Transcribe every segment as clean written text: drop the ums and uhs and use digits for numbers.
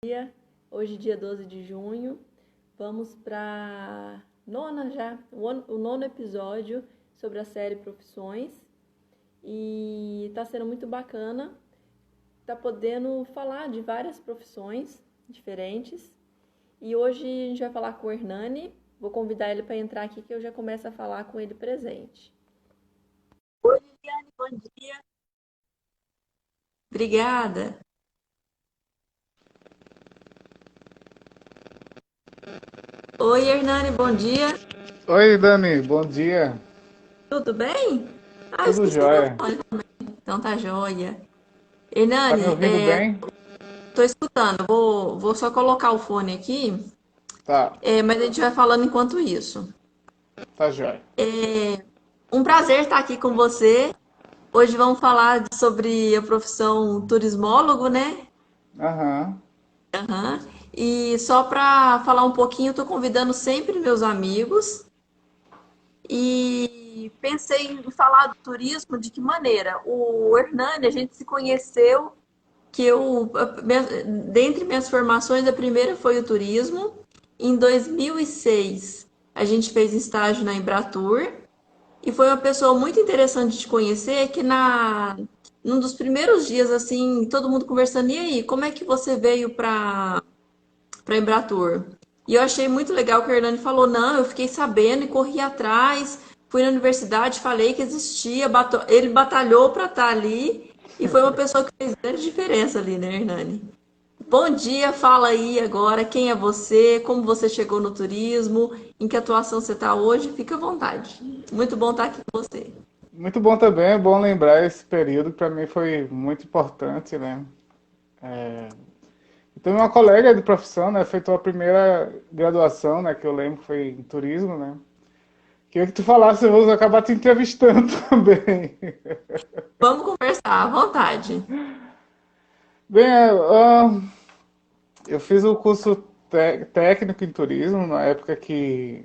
dia. Hoje, dia 12 de junho, vamos para o nono episódio sobre a série Profissões. E tá sendo muito bacana, tá podendo falar de várias profissões diferentes. E hoje a gente vai falar com o Hernani. Vou convidar ele para entrar aqui que eu já começo a falar com ele presente. Oi, Liliane, bom dia. Obrigada. Oi, Hernani, bom dia. Oi, Dani, bom dia. Tudo bem? Ah, eu Tudo esqueci meu jóia? fone. Então tá joia. Tá me Hernani, ouvindo bem? tô escutando. Vou só colocar o fone aqui, Tá, mas a gente vai falando enquanto isso. tá jóia. Um prazer estar aqui com você. Hoje vamos falar sobre a profissão turismólogo, né? Aham. Aham. E só para falar um pouquinho, estou convidando sempre meus amigos e pensei em falar do turismo de que maneira? O Hernani, a gente se conheceu que dentre minhas formações, a primeira foi o turismo. Em 2006, a gente fez estágio na Embratur e foi uma pessoa muito interessante de conhecer, que num dos primeiros dias, assim, todo mundo conversando, e aí, como é que você veio para Embratur? E eu achei muito legal que o Hernani falou, não, eu fiquei sabendo e corri atrás, fui na universidade, falei que existia, ele batalhou para estar ali, e foi uma pessoa que fez grande diferença ali, né, Hernani? Bom dia, fala aí agora quem é você, como você chegou no turismo, em que atuação você está hoje, fica à vontade. Muito bom estar aqui com você. Muito bom também, é bom lembrar esse período que para mim foi muito importante, né? Então, uma colega de profissão, né, fez a primeira graduação, né, que eu lembro que foi em turismo, né? Queria que tu falasse, eu vou acabar te entrevistando também. Vamos conversar à vontade. Bem, eu fiz o curso técnico em turismo na época que,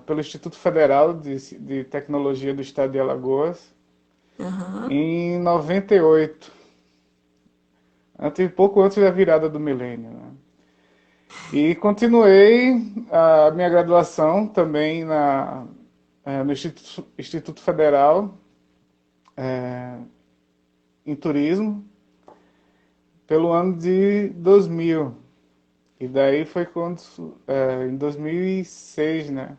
pelo Instituto Federal de Tecnologia do Estado de Alagoas, Aham. em 98, pouco antes da virada do milênio, né? E continuei a minha graduação também no Instituto Federal em Turismo pelo ano de 2000. E daí foi quando, em 2006, né?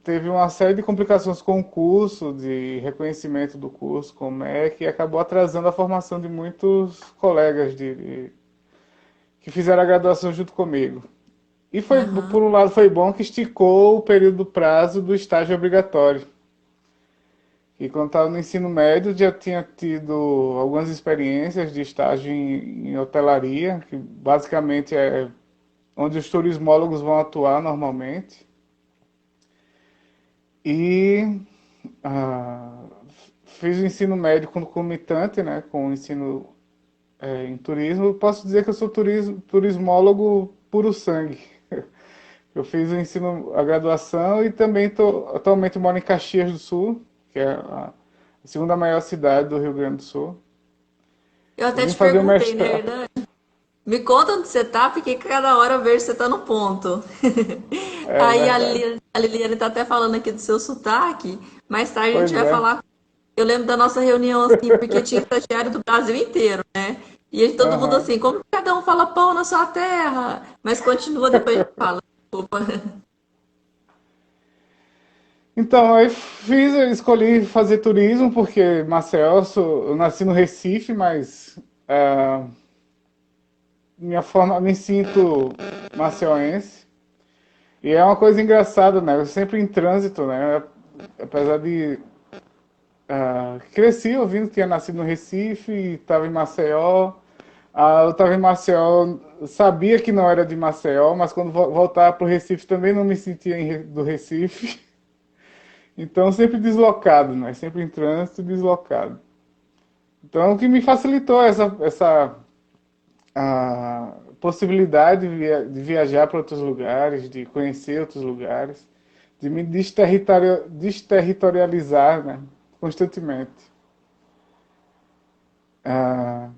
Teve uma série de complicações com o curso, de reconhecimento do curso, com o MEC, e acabou atrasando a formação de muitos colegas que fizeram a graduação junto comigo. E foi, Aham. por um lado, foi bom que esticou o período do prazo do estágio obrigatório. E quando estava no ensino médio, já tinha tido algumas experiências de estágio em hotelaria, que basicamente é onde os turismólogos vão atuar normalmente. E ah, fiz o ensino médio concomitante, né, com o ensino em turismo. Eu posso dizer que eu sou turismólogo puro sangue. Eu fiz o ensino, a graduação e também atualmente moro em Caxias do Sul, que é a segunda maior cidade do Rio Grande do Sul. Eu Eu até vim te fazer o perguntei, né, mestrado. Hernani? Me conta onde você tá, porque cada hora eu vejo que você tá no ponto. É Aí verdade. A Liliane tá até falando aqui do seu sotaque. Mais tarde a gente Pois vai é. falar. Eu lembro da nossa reunião, assim, porque tinha estagiário do Brasil inteiro, né? E aí todo mundo Aham. assim, como que cada um fala pão na sua terra? Mas continua, depois a gente fala. Desculpa. Então, eu escolhi fazer turismo porque Maceió, eu nasci no Recife, mas ah, minha forma, me sinto maceióense. E é uma coisa engraçada, né? Eu sempre em trânsito, né? Apesar de cresci ouvindo que tinha nascido no Recife, estava em Maceió. Eu estava em Maceió, sabia que não era de Maceió, mas quando voltava para o Recife também não me sentia do Recife. Então sempre deslocado, né? Sempre em trânsito, deslocado. Então o que me facilitou essa a possibilidade de viajar para outros lugares, de conhecer outros lugares, de me desterritorializar, né? Constantemente. Ah,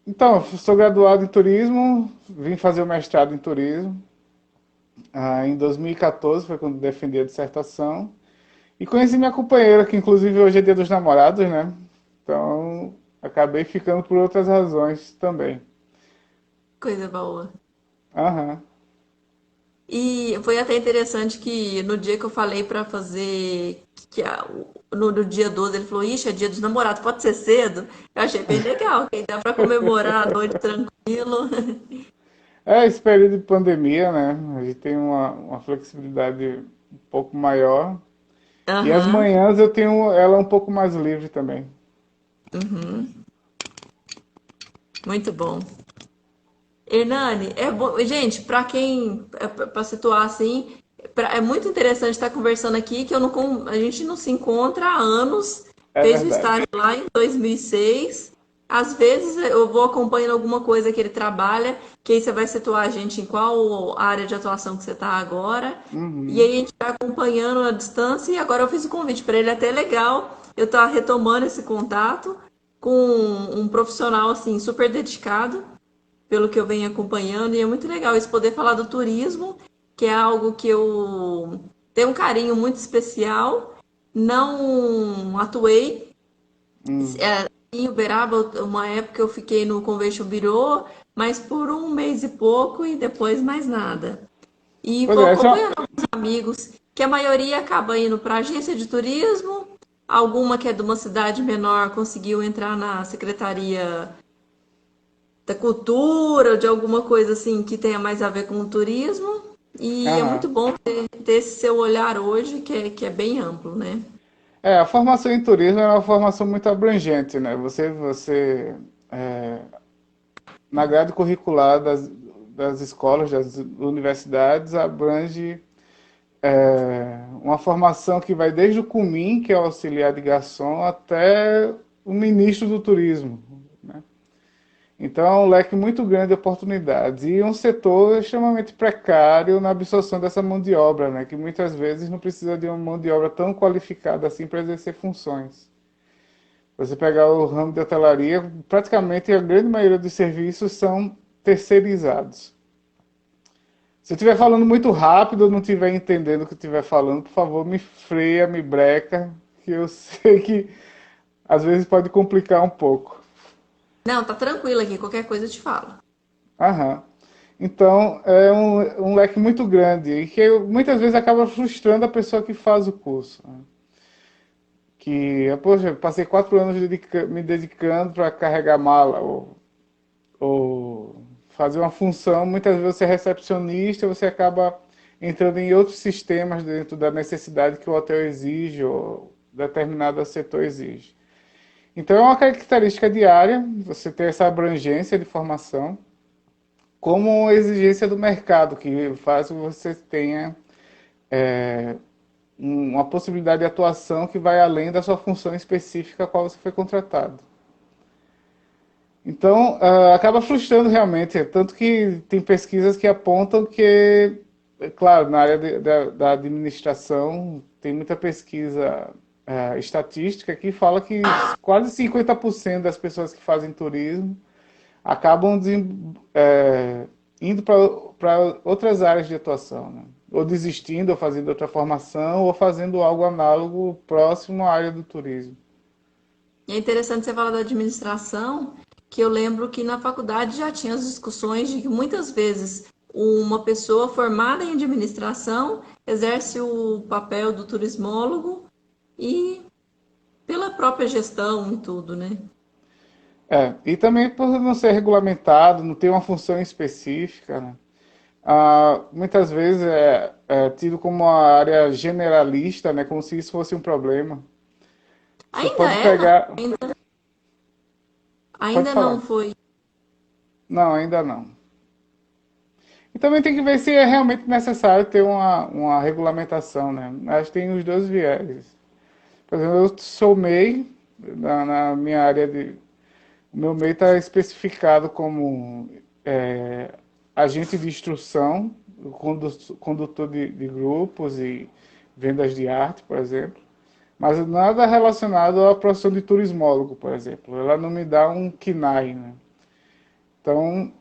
Então, eu sou graduado em turismo, vim fazer o mestrado em turismo. Em 2014 foi quando defendi a dissertação. E conheci minha companheira, que inclusive hoje é Dia dos Namorados, né? Então, acabei ficando por outras razões também. Coisa boa. Aham. E foi até interessante que no dia que eu falei pra fazer, no dia 12 ele falou, ixi, é dia dos namorados, pode ser cedo? Eu achei bem legal, que aí dá pra comemorar a noite tranquilo. É esse período de pandemia, né? A gente tem uma flexibilidade um pouco maior. E as Aham. manhãs eu tenho ela um pouco mais livre também. Uhum. Muito bom. Hernani, é bom, gente, para quem, para situar assim, é muito interessante estar conversando aqui, que eu não, a gente não se encontra há anos, É fez o verdade. estágio lá em 2006. Às vezes eu vou acompanhando alguma coisa que ele trabalha, que aí você vai situar a gente em qual área de atuação que você está agora. E aí Uhum. a gente vai acompanhando a distância, e agora eu fiz o convite para ele, até legal. Eu estou retomando esse contato com um profissional assim super dedicado pelo que eu venho acompanhando, e é muito legal isso poder falar do turismo, que é algo que eu tenho um carinho muito especial. Não atuei Hum. em Uberaba, uma época eu fiquei no Convention Bureau, mas por um mês e pouco e depois mais nada. E Pois vou é, acompanhando alguns amigos, que a maioria acaba indo para agência de turismo, alguma que é de uma cidade menor conseguiu entrar na secretaria da cultura, ou de alguma coisa assim que tenha mais a ver com o turismo. E é muito aham. bom ter esse seu olhar hoje, que é bem amplo, né? A formação em turismo é uma formação muito abrangente, né? É, na grade curricular das escolas, das universidades, abrange uma formação que vai desde o CUMIN, que é o auxiliar de garçom, até o ministro do turismo, né? Então, é um leque muito grande de oportunidades e um setor extremamente precário na absorção dessa mão de obra, né? Que muitas vezes não precisa de uma mão de obra tão qualificada assim para exercer funções. Você pegar o ramo de hotelaria, praticamente a grande maioria dos serviços são terceirizados. Se eu estiver falando muito rápido ou não estiver entendendo o que eu estiver falando, por favor, me freia, me breca, que eu sei que às vezes pode complicar um pouco. Não, tá tranquilo aqui, qualquer coisa eu te falo. Aham. Então, é um leque muito grande e que muitas vezes acaba frustrando a pessoa que faz o curso, né? Que, poxa, passei 4 anos me dedicando para carregar mala ou fazer uma função. Muitas vezes você é recepcionista, você acaba entrando em outros sistemas dentro da necessidade que o hotel exige ou determinado setor exige. Então, é uma característica diária você ter essa abrangência de formação como exigência do mercado, que faz com que você tenha uma possibilidade de atuação que vai além da sua função específica a qual você foi contratado. Então, acaba frustrando realmente, tanto que tem pesquisas que apontam que, é claro, na área da administração, tem muita pesquisa estatística que fala que quase 50% das pessoas que fazem turismo acabam indo para outras áreas de atuação, né? Ou desistindo, ou fazendo outra formação, ou fazendo algo análogo próximo à área do turismo. E é interessante você falar da administração, que eu lembro que na faculdade já tinha as discussões de que muitas vezes uma pessoa formada em administração exerce o papel do turismólogo e pela própria gestão e tudo, né? E também por não ser regulamentado, não ter uma função específica, né? Muitas vezes é tido como uma área generalista, né? Como se isso fosse um problema. Você Ainda pode é, não, pegar. Pode ainda não falar. foi. Não, ainda não. E também tem que ver se é realmente necessário ter uma regulamentação, né? Acho que tem os dois vieses. Por exemplo, eu sou MEI, na minha área de. O meu MEI está especificado como agente de instrução, condutor de grupos e vendas de arte, por exemplo. Mas nada relacionado à profissão de turismólogo, por exemplo. Ela não me dá um KNAI, né? Então,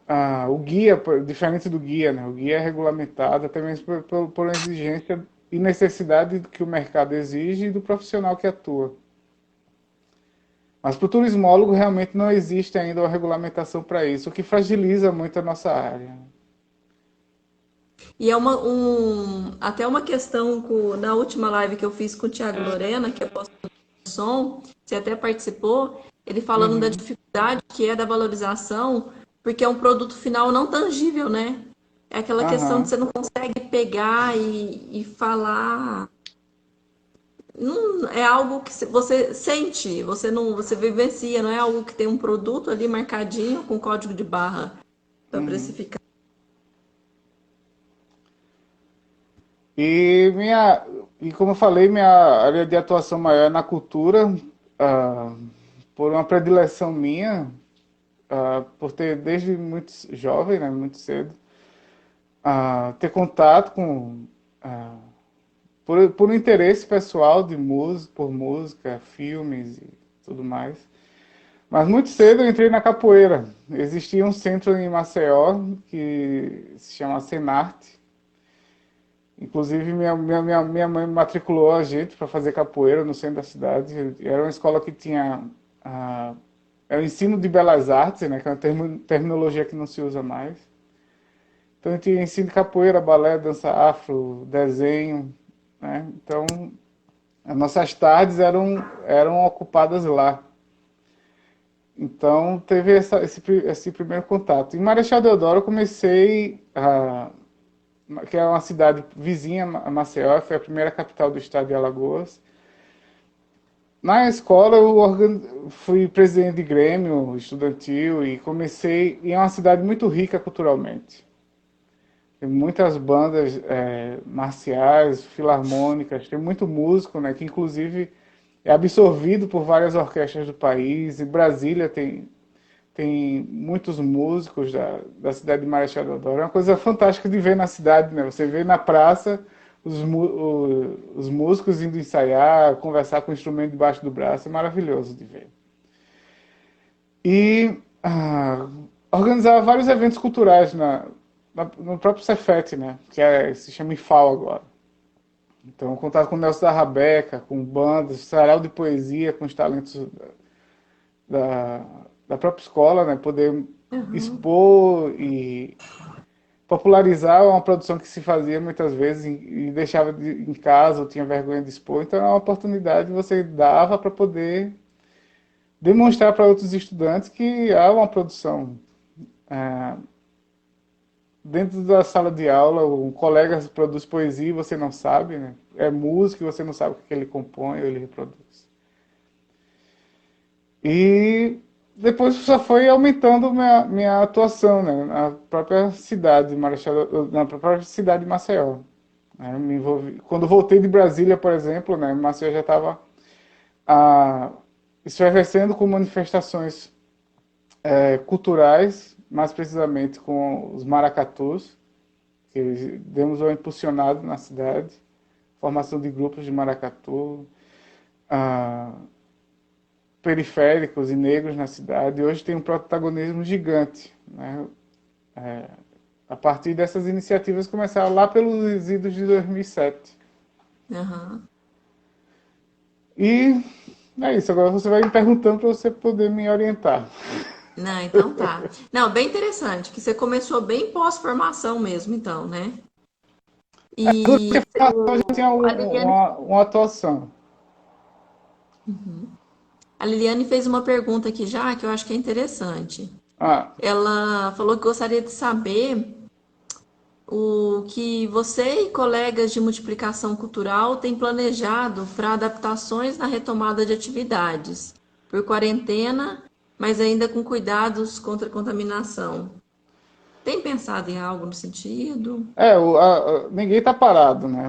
o guia, diferente do guia, né? O guia é regulamentado até mesmo por uma exigência e necessidade que o mercado exige e do profissional que atua. Mas para o turismólogo realmente não existe ainda uma regulamentação para isso, o que fragiliza muito a nossa área. E é até uma questão na última live que eu fiz com o Thiago Lorena, que é apóstolo do som, você até participou, ele falando da Uhum, dificuldade que é da valorização, porque é um produto final não tangível, né? É aquela questão de aham. você não consegue pegar e falar. Não, é algo que você sente, você não, você vivencia, não é algo que tem um produto ali marcadinho com código de barra para Uhum. precificar. E, e como eu falei, minha área de atuação maior é na cultura, ah, por uma predileção minha, por ter desde muito jovem, né, muito cedo, ter contato com, ah, por um interesse pessoal de música, por música, filmes e tudo mais. Mas muito cedo eu entrei na capoeira. Existia um centro em Maceió que se chama Senarte. Inclusive, minha mãe matriculou a gente para fazer capoeira no centro da cidade. Era uma escola que tinha. Era o ensino de belas artes, né, que é uma terminologia que não se usa mais. Então, tinha ensino de capoeira, balé, dança afro, desenho. Né? Então, as nossas tardes eram ocupadas lá. Então, teve esse primeiro contato. Em Marechal Deodoro, eu comecei que é uma cidade vizinha a Maceió, foi a primeira capital do estado de Alagoas. Na escola eu fui presidente de grêmio estudantil e comecei, e é uma cidade muito rica culturalmente. Tem muitas bandas marciais, filarmônicas, tem muito músico, né, que inclusive é absorvido por várias orquestras do país, e Brasília tem muitos músicos da cidade de Marechal Deodoro. É uma coisa fantástica de ver na cidade, né? Você vê na praça os músicos indo ensaiar, conversar com o instrumento debaixo do braço, é maravilhoso de ver. E organizava vários eventos culturais no próprio Cefet, né? Se chama IFAO agora. Então, contato com o Nelson da Rabeca, com bandas, sarau de poesia, com os talentos da, da própria escola, né? Poder Uhum. expor e popularizar uma produção que se fazia muitas vezes e deixava em casa ou tinha vergonha de expor. Então, é uma oportunidade que você dava para poder demonstrar para outros estudantes que há uma produção. É, dentro da sala de aula, um colega produz poesia e você não sabe, né? É música e você não sabe o que ele compõe ou ele reproduz. E depois só foi aumentando minha atuação, né, na própria cidade, na própria cidade de Maceió. Né, me envolvi. Quando voltei de Brasília, por exemplo, né, Maceió já estava efervescendo com manifestações culturais, mais precisamente com os maracatus, que demos uma impulsionada na cidade, formação de grupos de maracatu, ah, periféricos e negros na cidade, e hoje tem um protagonismo gigante. Né? A partir dessas iniciativas que começaram lá pelos idos de 2007. Uhum. E é isso, agora você vai me perguntando para você poder me orientar. Não, então tá. Não, bem interessante, que você começou bem pós-formação mesmo, então, né? E A gente tinha a Liliane, uma atuação. a Liliane fez uma pergunta aqui já que eu acho que é interessante. Ah, Ela falou que gostaria de saber o que você e colegas de multiplicação cultural têm planejado para adaptações na retomada de atividades, por quarentena, mas ainda com cuidados contra a contaminação. Tem pensado em algo no sentido? ninguém está parado, né?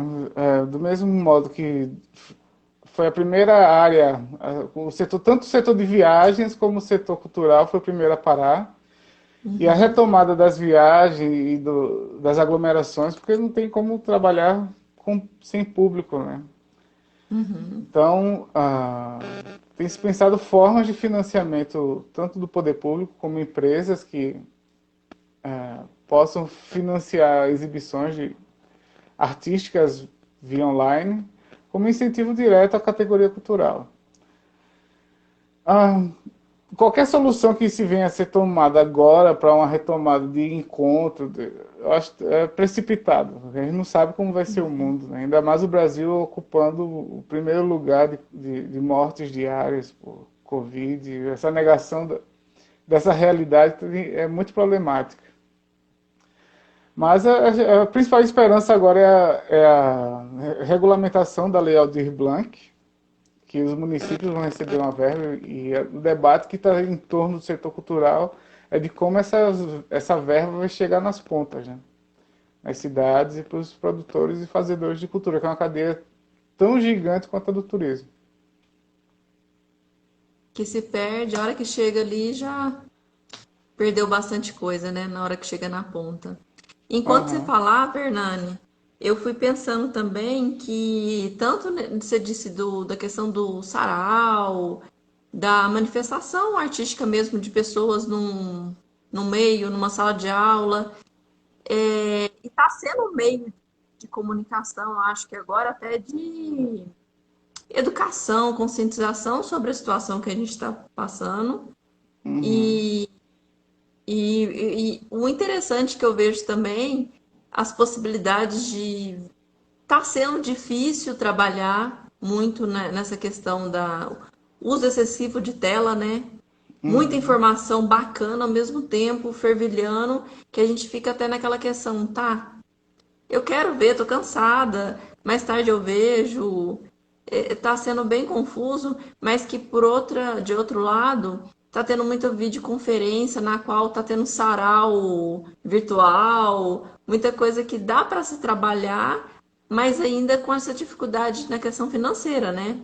Do mesmo modo que foi a primeira área, tanto o setor de viagens como o setor cultural foi o primeiro a parar. E a Uhum, retomada das viagens e das aglomerações, porque não tem como trabalhar sem público, né? uhum, Então, tem se pensado formas de financiamento, tanto do poder público como empresas que possam financiar exibições artísticas via online, como incentivo direto à categoria cultural. Ah, qualquer solução que se venha a ser tomada agora para uma retomada de encontro, eu acho é precipitado. A gente não sabe como vai ser o mundo, né? Ainda mais o Brasil ocupando o primeiro lugar de mortes diárias por Covid. Essa negação dessa realidade é muito problemática. Mas a principal esperança agora é a regulamentação da Lei Aldir Blanc, que os municípios vão receber uma verba, e o debate que está em torno do setor cultural é de como essa verba vai chegar nas pontas, né? Nas cidades e para os produtores e fazedores de cultura, que é uma cadeia tão gigante quanto a do turismo. Que se perde, a hora que chega ali já perdeu bastante coisa, né? Na hora que chega na ponta. Enquanto você Aham. falava, Hernani, eu fui pensando também que tanto você disse da questão do sarau, da manifestação artística mesmo de pessoas num meio, numa sala de aula, e está sendo um meio de comunicação, acho que agora até de educação, conscientização sobre a situação que a gente está passando. Uhum. E e o interessante que eu vejo também, as possibilidades de tá sendo difícil trabalhar muito nessa questão da uso excessivo de tela, né? Muita Uhum. informação bacana ao mesmo tempo, fervilhando, que a gente fica até naquela questão, tá? Eu quero ver, tô cansada, mais tarde eu vejo, tá sendo bem confuso, mas que de outro lado, tá tendo muita videoconferência na qual tá tendo sarau virtual, muita coisa que dá para se trabalhar, mas ainda com essa dificuldade na questão financeira, né?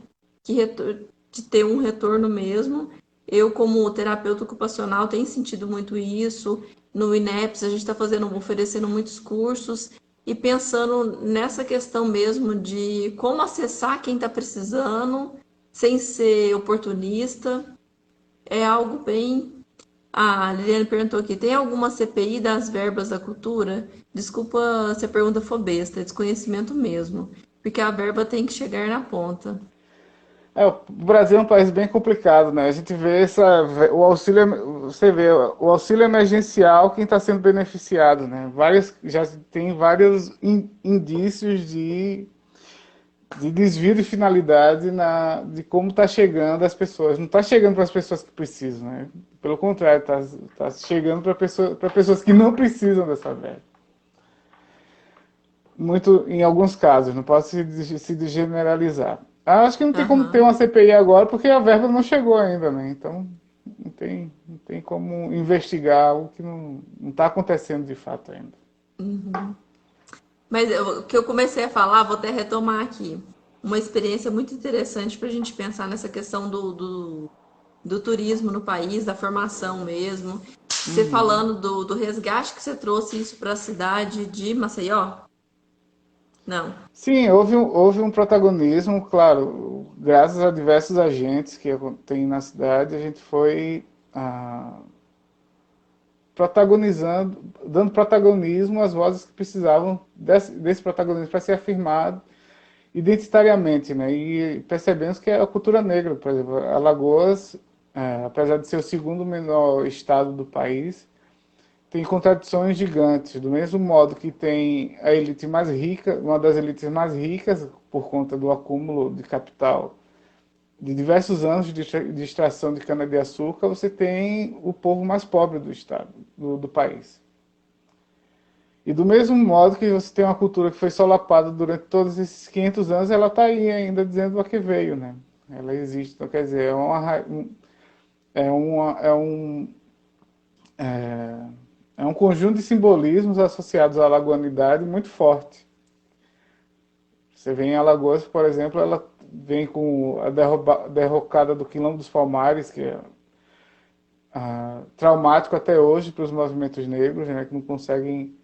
De ter um retorno mesmo. Eu, como terapeuta ocupacional, tenho sentido muito isso. No INEPS, a gente está oferecendo muitos cursos e pensando nessa questão mesmo de como acessar quem está precisando, sem ser oportunista, é algo bem. A Liliane perguntou aqui: tem alguma CPI das verbas da cultura? Desculpa se a pergunta for besta, é desconhecimento mesmo, porque a verba tem que chegar na ponta. O Brasil é um país bem complicado, né? A gente vê o auxílio, você vê o auxílio emergencial, quem está sendo beneficiado, né? Já tem vários indícios de desvio de finalidade de como está chegando às pessoas. Não está chegando para as pessoas que precisam, né? Pelo contrário, está chegando para pessoas que não precisam dessa verba. Muito, em alguns casos, não posso se generalizar. Acho que não tem como ter Aham. uma CPI agora, porque a verba não chegou ainda, né? Então, não tem como investigar o que não está acontecendo de fato ainda. Mas o que eu comecei a falar, vou até retomar aqui. Uma experiência muito interessante para a gente pensar nessa questão do turismo no país, da formação mesmo. Você Uhum. falando do resgate que você trouxe isso para a cidade de Maceió? Não. Sim, houve um protagonismo, claro, graças a diversos agentes que tem na cidade, a gente foi ah, protagonizando, dando protagonismo às vozes que precisavam desse protagonismo para ser afirmado identitariamente, né? E percebemos que é a cultura negra, por exemplo, Alagoas, apesar de ser o segundo menor estado do país, tem contradições gigantes, do mesmo modo que tem a elite mais rica, uma das elites mais ricas por conta do acúmulo de capital de diversos anos de extração de cana-de-açúcar, você tem o povo mais pobre do estado, do país. E do mesmo modo que você tem uma cultura que foi solapada durante todos esses 500 anos, ela está aí ainda dizendo a que veio, né? Ela existe, então quer dizer, é, uma, é, um, é um conjunto de simbolismos associados à alagoanidade muito forte. Você vê em Alagoas, por exemplo, ela vem com a derrocada do Quilombo dos Palmares, que é traumático até hoje para os movimentos negros, né, que não conseguem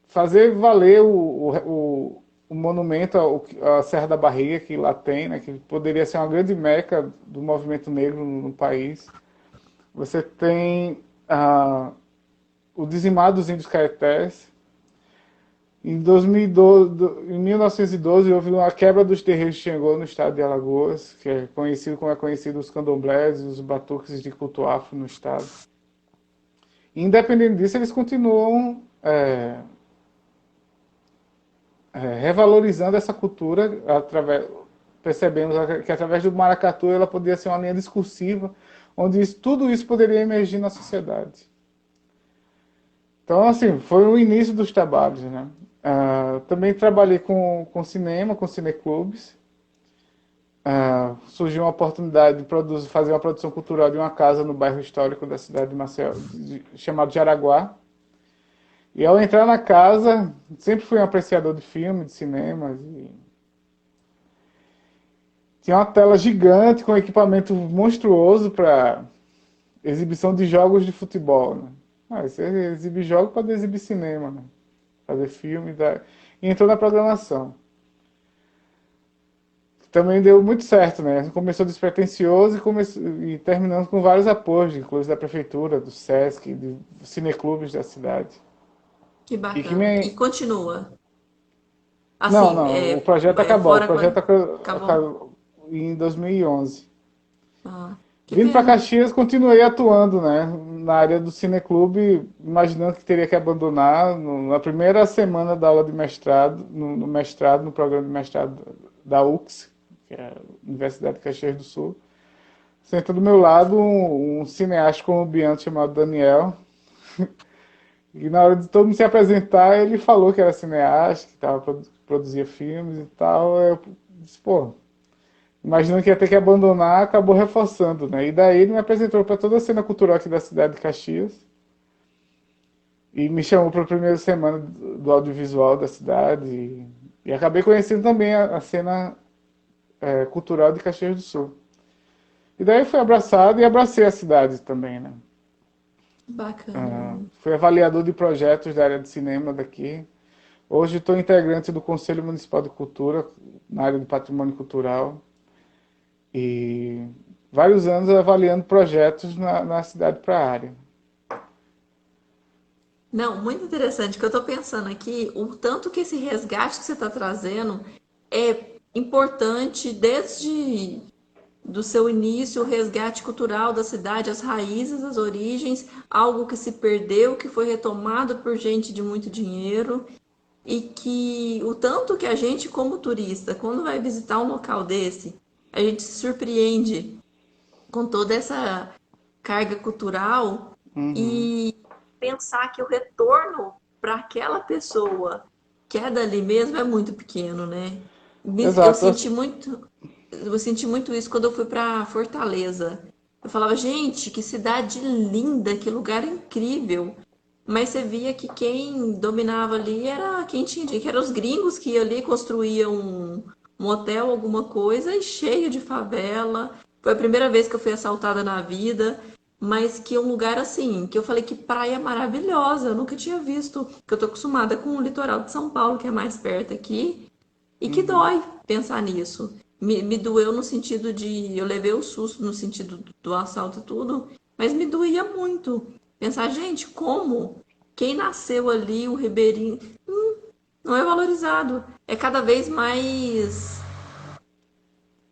fazer valer o monumento à Serra da Barriga que lá tem, né, que poderia ser uma grande meca do movimento negro no país. Você tem ah, o dizimado dos índios caetés. Em 2012, em 1912 houve uma quebra dos terreiros de Xangô no estado de Alagoas, que é conhecido como é conhecido os candomblés e os batuques de culto afro no estado. E, independente disso, eles continuam revalorizando essa cultura, percebemos que através do maracatu ela poderia ser uma linha discursiva, onde tudo isso poderia emergir na sociedade. Então, assim, foi o início dos trabalhos, né? Também trabalhei com cinema, com cineclubes. Surgiu uma oportunidade de fazer uma produção cultural de uma casa no bairro histórico da cidade de Maceió, chamado Jaraguá. E ao entrar na casa, sempre fui um apreciador de filme, de cinema. Tinha uma tela gigante com equipamento monstruoso para exibição de jogos de futebol. Né? Você exibe jogos para exibir cinema, né? Fazer filme. E entrou na programação. Também deu muito certo, né? Começou despretensioso e terminando com vários apoios, inclusive da prefeitura, do Sesc, de cineclubes da cidade. Que bacana. E continua. Não, Assim, não, o projeto acabou. O projeto acabou. acabou em 2011. Que Vindo para pena. Caxias, continuei atuando, né? Na área do cineclube, imaginando que teria que abandonar na primeira semana da aula de mestrado, no mestrado, no programa de mestrado da UX, que é a Universidade de Caxias do Sul. Senta do meu lado um cineasta colombiano chamado Daniel. E na hora de todo mundo se apresentar, ele falou que era cineasta, que produzia filmes e tal. Eu disse, pô, imaginando que ia ter que abandonar, acabou reforçando, né? E daí ele me apresentou para toda a cena cultural aqui da cidade de Caxias. E me chamou para a primeira semana do audiovisual da cidade. E acabei conhecendo também a cena cultural de Caxias do Sul. E daí fui abraçado e abracei a cidade também, né? Bacana. Fui avaliador de projetos da área de cinema daqui. Hoje estou integrante do Conselho Municipal de Cultura, na área de patrimônio cultural. E vários anos avaliando projetos na cidade para a área. Não, muito interessante, que eu estou pensando aqui, o tanto que esse resgate que você está trazendo é importante desde do seu início, o resgate cultural da cidade, as raízes, as origens, algo que se perdeu, que foi retomado por gente de muito dinheiro, e que o tanto que a gente, como turista, quando vai visitar um local desse, a gente se surpreende com toda essa carga cultural e pensar que o retorno para aquela pessoa que é dali mesmo é muito pequeno, né? Eu Exato. senti muito isso quando eu fui para Fortaleza. Eu falava, gente, que cidade linda, que lugar incrível. Mas você via que quem dominava ali era quem tinha dinheiro, que eram os gringos que iam ali, construíam um hotel, alguma coisa, e cheio de favela. Foi a primeira vez que eu fui assaltada na vida, mas que é um lugar assim, que eu falei que praia maravilhosa, eu nunca tinha visto, que eu tô acostumada com o litoral de São Paulo, que é mais perto aqui, e que dói pensar nisso. Me doeu no sentido de. Eu levei o susto no sentido do assalto e tudo, mas me doía muito. Pensar, gente, como? Quem nasceu ali, o ribeirinho, não é valorizado. É cada vez mais.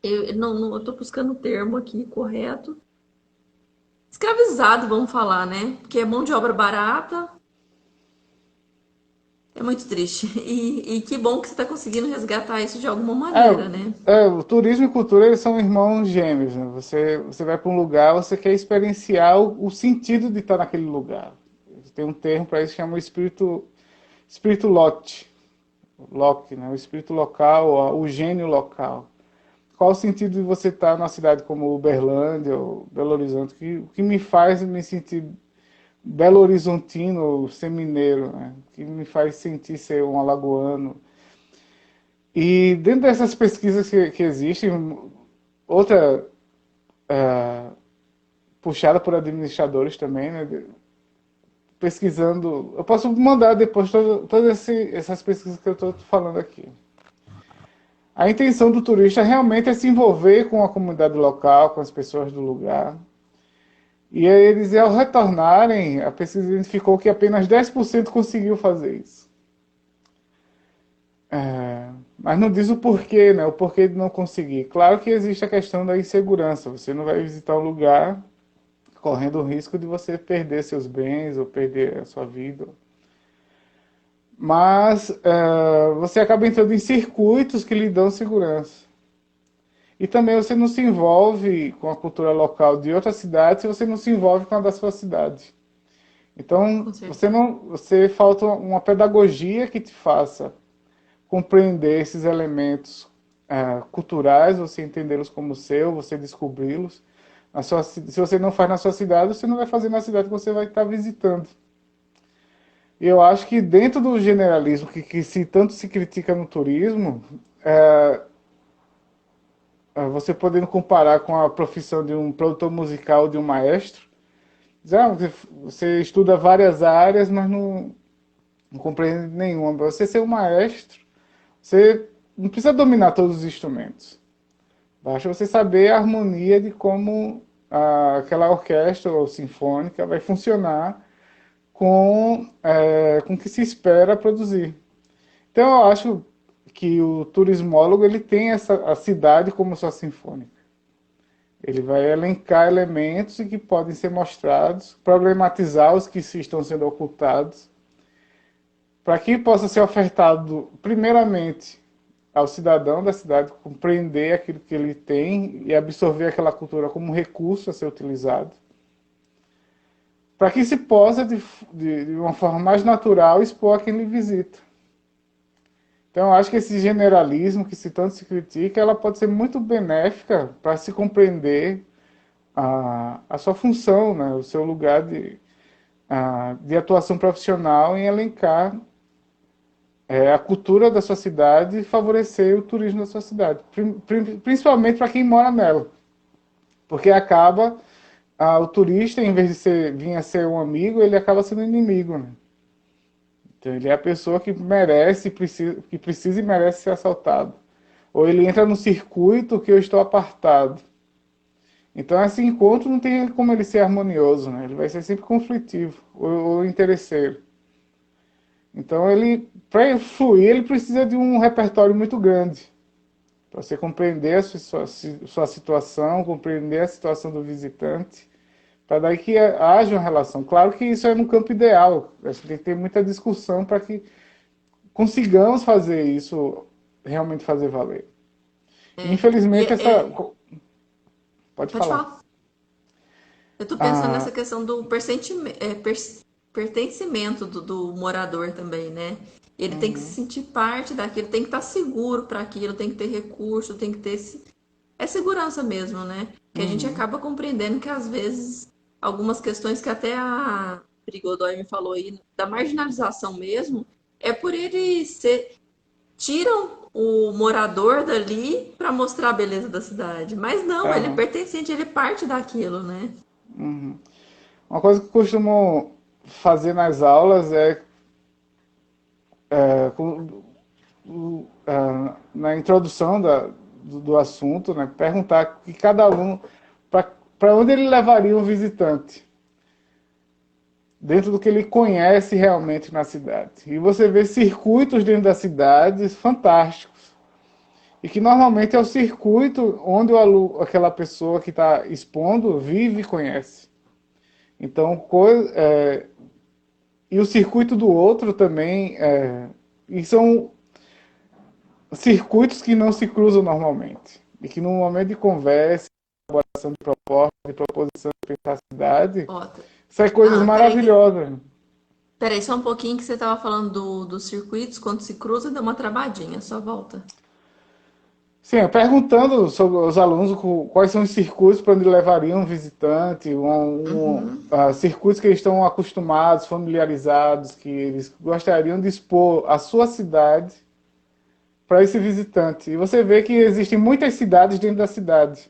Eu tô buscando o termo aqui correto. Escravizado, vamos falar, né? Porque é mão de obra barata. É muito triste. E que bom que você está conseguindo resgatar isso de alguma maneira, né? O turismo e cultura, eles são irmãos gêmeos, né? Você vai para um lugar, você quer experienciar o sentido de estar naquele lugar. Tem um termo para isso que chama espírito Locke, né? O espírito local, o gênio local. Qual o sentido de você estar numa cidade como Uberlândia ou Belo Horizonte? O que me faz me sentir Belo Horizontino ou ser mineiro, né? O que me faz sentir ser um alagoano. E dentro dessas pesquisas que existem, outra puxada por administradores também, né? Pesquisando. Eu posso mandar depois todas essas pesquisas que eu estou falando aqui. A intenção do turista realmente é se envolver com a comunidade local, com as pessoas do lugar. E aí eles, ao retornarem, a pesquisa identificou que apenas 10% conseguiu fazer isso. Mas não diz o porquê, né? O porquê de não conseguir. Claro que existe a questão da insegurança. Você não vai visitar um lugar correndo o risco de você perder seus bens ou perder a sua vida. Mas você acaba entrando em circuitos que lhe dão segurança. E também você não se envolve com a cultura local de outra cidade se você não se envolve com a da sua cidade. Então, Com certeza. você falta uma pedagogia que te faça compreender esses elementos culturais, você entendê-los como seu, você descobri-los. Se você não faz na sua cidade, você não vai fazer na cidade que você vai estar visitando. E eu acho que dentro do generalismo que tanto se critica no turismo, você podendo comparar com a profissão de um produtor musical, de um maestro, você estuda várias áreas, mas não compreende nenhuma. Para você ser um maestro, você não precisa dominar todos os instrumentos. Basta você saber a harmonia de como aquela orquestra ou sinfônica vai funcionar com o que se espera produzir. Então eu acho que o turismólogo ele tem a cidade como sua sinfônica. Ele vai elencar elementos que podem ser mostrados, problematizar os que estão sendo ocultados, para que possa ser ofertado, primeiramente, ao cidadão da cidade compreender aquilo que ele tem e absorver aquela cultura como um recurso a ser utilizado, para que se possa, de uma forma mais natural, expor a quem lhe visita. Então, eu acho que esse generalismo que tanto se critica, ela pode ser muito benéfica para se compreender a sua função, né, o seu lugar de atuação profissional em elencar a cultura da sua cidade e favorecer o turismo da sua cidade, principalmente para quem mora nela, porque acaba o turista, em vez de vir a ser um amigo, ele acaba sendo inimigo, né? Então, ele é a pessoa que merece, que precisa e merece ser assaltado. Ou ele entra no circuito que eu estou apartado. Então, esse encontro não tem como ele ser harmonioso, né? Ele vai ser sempre conflitivo ou interesseiro. Então, para fluir, ele precisa de um repertório muito grande. Para você compreender a sua situação, compreender a situação do visitante, para daí que haja uma relação. Claro que isso é no campo ideal. A gente tem que ter muita discussão para que consigamos fazer isso realmente fazer valer. E Infelizmente, pode pode falar. falar. Eu estou pensando Ah, nessa questão do pertencimento do morador também, né? Ele tem que se sentir parte daquilo, tem que estar seguro para aquilo, tem que ter recurso, tem que ter é segurança mesmo, né? Que a gente acaba compreendendo que às vezes algumas questões que até a Pri Godoy me falou aí, da marginalização mesmo, é por ele ser. Tiram o morador dali para mostrar a beleza da cidade. Mas não, ele é aham. pertencente, ele é parte daquilo, né? Uma coisa que eu costumo fazer nas aulas na introdução do assunto, né, perguntar que cada aluno para onde ele levaria um visitante, dentro do que ele conhece realmente na cidade. E você vê circuitos dentro da cidade fantásticos. E que normalmente é o circuito onde aquela pessoa que está expondo vive e conhece. Então, e o circuito do outro também, e são circuitos que não se cruzam normalmente. E que no momento de conversa, elaboração de proposta, de proposição de pensar a cidade, Ó, sai coisas maravilhosas. peraí, só um pouquinho que você estava falando dos circuitos, quando se cruza, deu uma travadinha, só volta. Sim, perguntando sobre os alunos quais são os circuitos para onde levariam um visitante, circuitos que eles estão acostumados, familiarizados, que eles gostariam de expor a sua cidade para esse visitante. E você vê que existem muitas cidades dentro da cidade.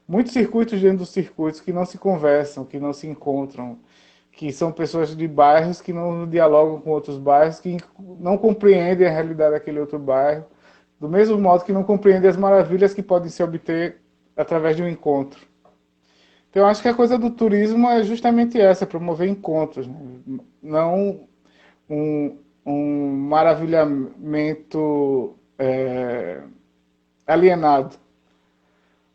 Muitos circuitos dentro dos circuitos que não se conversam, que não se encontram, que são pessoas de bairros que não dialogam com outros bairros, que não compreendem a realidade daquele outro bairro, do mesmo modo que não compreendem as maravilhas que podem se obter através de um encontro. Então, eu acho que a coisa do turismo é justamente essa, promover encontros, né? Não um, um maravilhamento alienado.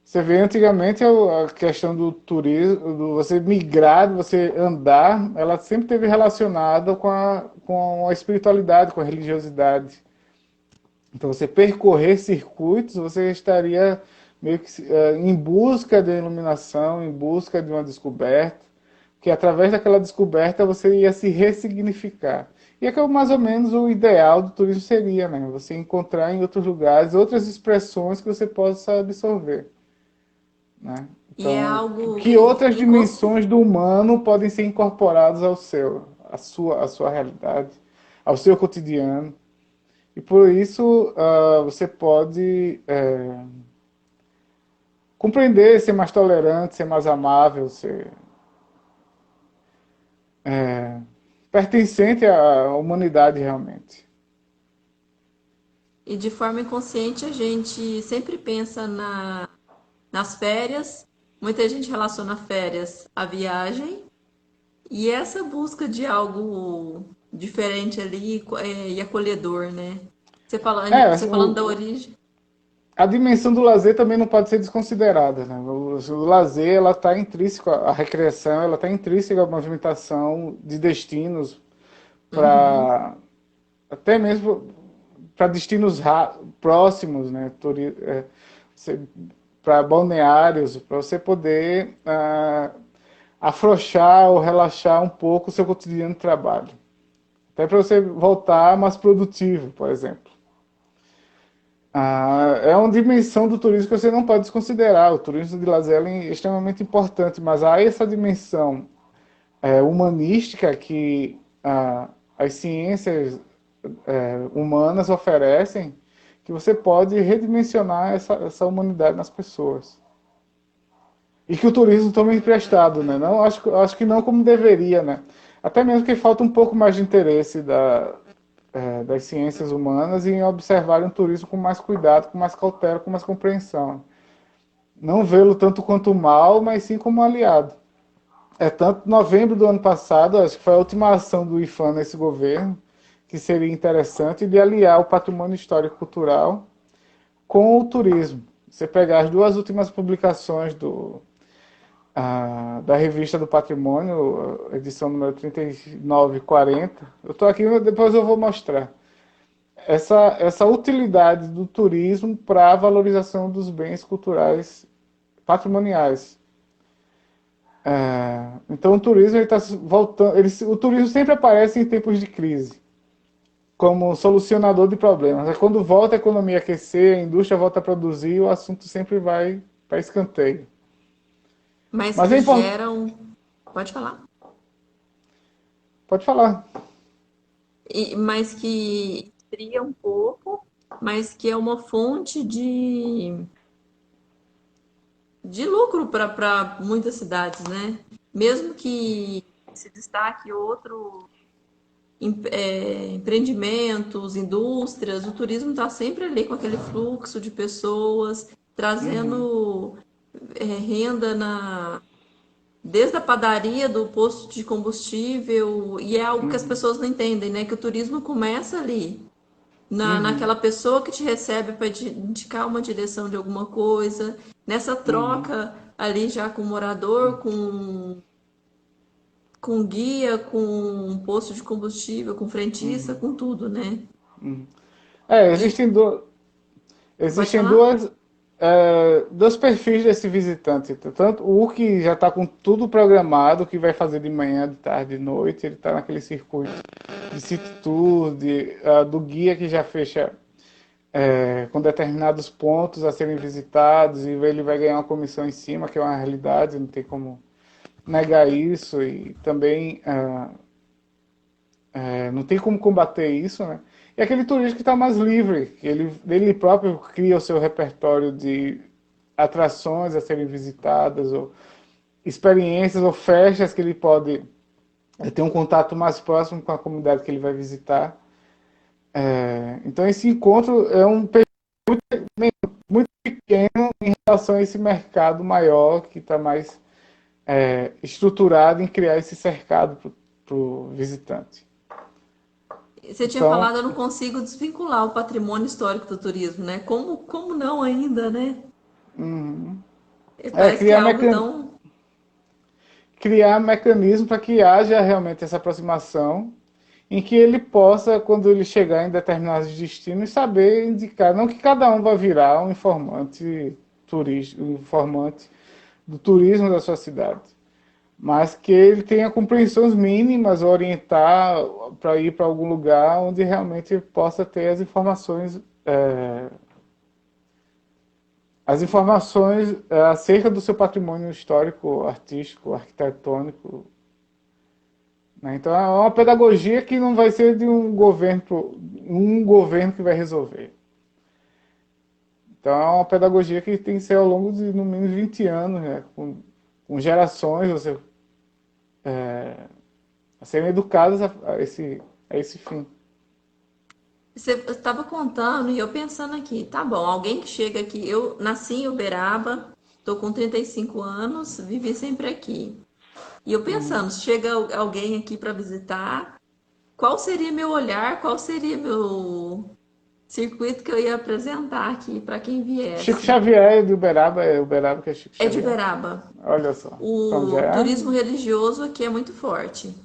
Você vê antigamente a questão do turismo, do você migrar, você andar, ela sempre teve relacionada com a espiritualidade, com a religiosidade. Então, você percorrer circuitos, você estaria meio que em busca de iluminação, em busca de uma descoberta, que através daquela descoberta você ia se ressignificar. E é que mais ou menos o ideal do turismo seria, né? Você encontrar em outros lugares outras expressões que você possa absorver, né? E é Então, algo que outras incons... dimensões do humano podem ser incorporadas ao seu, à sua realidade, ao seu cotidiano. E por isso você pode compreender, ser mais tolerante, ser mais amável, ser pertencente à humanidade realmente. E de forma inconsciente a gente sempre pensa nas férias. Muita gente relaciona férias à viagem. E essa busca de algo diferente ali e acolhedor, né? Você falando da origem. A dimensão do lazer também não pode ser desconsiderada, né? O lazer ela está intrínseco, a recreação ela está intrínseca à movimentação de destinos Uhum. para até mesmo para destinos próximos, né? Para balneários, para você poder afrouxar ou relaxar um pouco o seu cotidiano de trabalho. Até para você voltar mais produtivo, por exemplo. É uma dimensão do turismo que você não pode desconsiderar. O turismo de lazer é extremamente importante, mas há essa dimensão humanística que as ciências humanas oferecem, que você pode redimensionar essa humanidade nas pessoas. E que o turismo tome emprestado, né? Não, acho que não como deveria, né? Até mesmo que falta um pouco mais de interesse das ciências humanas em observarem o turismo com mais cuidado, com mais cautela, com mais compreensão. Não vê-lo tanto quanto mal, mas sim como aliado. É tanto novembro do ano passado, acho que foi a última ação do IFAM nesse governo, que seria interessante de aliar o patrimônio histórico cultural com o turismo. Você pegar as duas últimas publicações da Revista do Patrimônio, edição número 3940, eu estou aqui, depois eu vou mostrar. Essa utilidade do turismo para a valorização dos bens culturais patrimoniais. Então o turismo está voltando. O turismo sempre aparece em tempos de crise, como solucionador de problemas. Mas quando volta a economia a aquecer, a indústria volta a produzir, o assunto sempre vai para escanteio. Mas Mas que é importante. geram. Pode falar. Pode falar. Mas que esfria um pouco, mas que é uma fonte de lucro para muitas cidades, né? Mesmo que se destaque outro empreendimentos, indústrias, o turismo está sempre ali com aquele fluxo de pessoas, Uhum, trazendo renda desde a padaria, do posto de combustível, e é algo que as uhum, pessoas não entendem, né? Que o turismo começa ali, uhum, naquela pessoa que te recebe para indicar uma direção de alguma coisa, nessa uhum, troca ali já com o morador, com guia, com posto de combustível, com frentista, uhum, com tudo, né? uhum. E Existem, pode existem falar? dois perfis desse visitante. Tanto o que já está com tudo programado, o que vai fazer de manhã, de tarde, de noite, ele está naquele circuito de city tour, do guia que já fecha com determinados pontos a serem visitados e ele vai ganhar uma comissão em cima, que é uma realidade, não tem como negar isso e também não tem como combater isso, né? E aquele turista que está mais livre, que ele próprio cria o seu repertório de atrações a serem visitadas, ou experiências ou festas que ele pode ter um contato mais próximo com a comunidade que ele vai visitar. Então esse encontro é um muito pequeno em relação a esse mercado maior que está mais estruturada em criar esse cercado para o visitante. Você tinha Então, falado, eu não consigo desvincular o patrimônio histórico do turismo, né? Como não ainda, né? Parece que é criar, algo tão. criar mecanismo para que haja realmente essa aproximação, em que ele possa, quando ele chegar em determinados destinos, saber indicar, não que cada um vai virar um informante turístico, um informante do turismo da sua cidade, mas que ele tenha compreensões mínimas, orientar para ir para algum lugar onde realmente possa ter as informações acerca do seu patrimônio histórico, artístico, arquitetônico. Né? Então é uma pedagogia que não vai ser de um governo que vai resolver. Então é uma pedagogia que tem que ser ao longo de no mínimo 20 anos, né? Com gerações, você a serem educadas a esse fim. Você estava contando e eu pensando aqui, tá bom, alguém que chega aqui, eu nasci em Uberaba, tô com 35 anos, vivi sempre aqui. E eu pensando, se chega alguém aqui para visitar, qual seria meu olhar, qual seria meu circuito que eu ia apresentar aqui para quem Chico viesse? Xavier de Uberaba, é Uberaba que é Chico É de Xavier. Uberaba. Olha só. Então já O é. turismo religioso aqui é muito forte.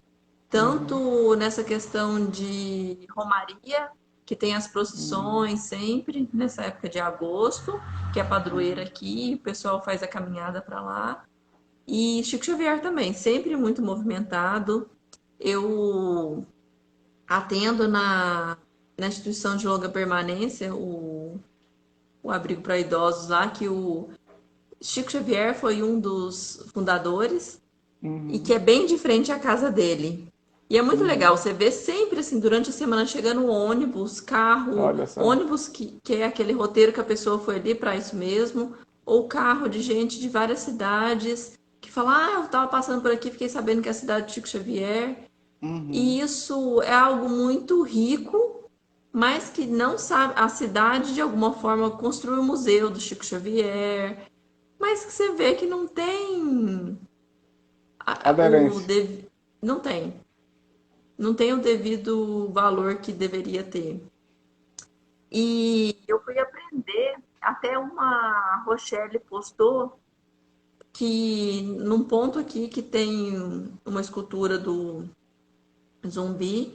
Tanto nessa questão de Romaria, que tem as procissões sempre nessa época de agosto, que é a padroeira aqui, o pessoal faz a caminhada para lá. E Chico Xavier também, sempre muito movimentado. Eu atendo na instituição de longa permanência, o abrigo para idosos lá, que o Chico Xavier foi um dos fundadores e que é bem de frente à casa dele. E é muito legal, você vê sempre assim, durante a semana chegando ônibus, carro, Olha só. ônibus que é aquele roteiro que a pessoa foi ali para isso mesmo, ou carro de gente de várias cidades que fala, ah, eu estava passando por aqui, fiquei sabendo que é a cidade de Chico Xavier. E isso é algo muito rico, mas que não sabe, a cidade de alguma forma construiu o museu do Chico Xavier, mas que você vê que não tem o Aderência. não tem. Não tem o devido valor que deveria ter. E eu fui aprender, até uma Rochelle postou que num ponto aqui que tem uma escultura do zumbi,